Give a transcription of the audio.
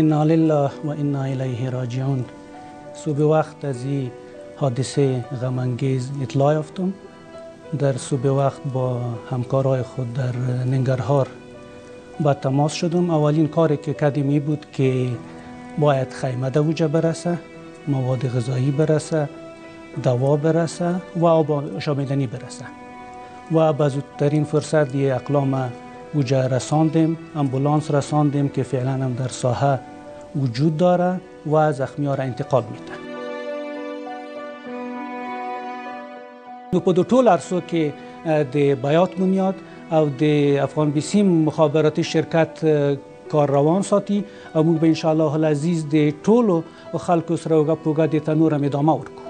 انا لله و انا الیه راجعون. صبح وقت از این حادثه غم‌انگیز اطلاع یافتم. در صبح وقت با همکارای خود در ننگرهار با تماس شدم. اولین کاری که کردیم بود که باید خیمه در اوجه برسه، مواد غذایی برسه، دوا برسه و آب آشامیدنی برسه و به زودترین فرصت اقلام اوجه رساندیم. امبولانس رساندیم که فعلا هم در ساحه وجود داره و زخمی‌ها را انتقال میده. په د ټول ارسو کې د بیات بنیاد او د افغان بیسیم مخابراتي شرکت کار روان ساتي او موږ به ان شاء الله العزیز د ټولو خلکو سره وګه پوګه د تنور ادامه ورکو.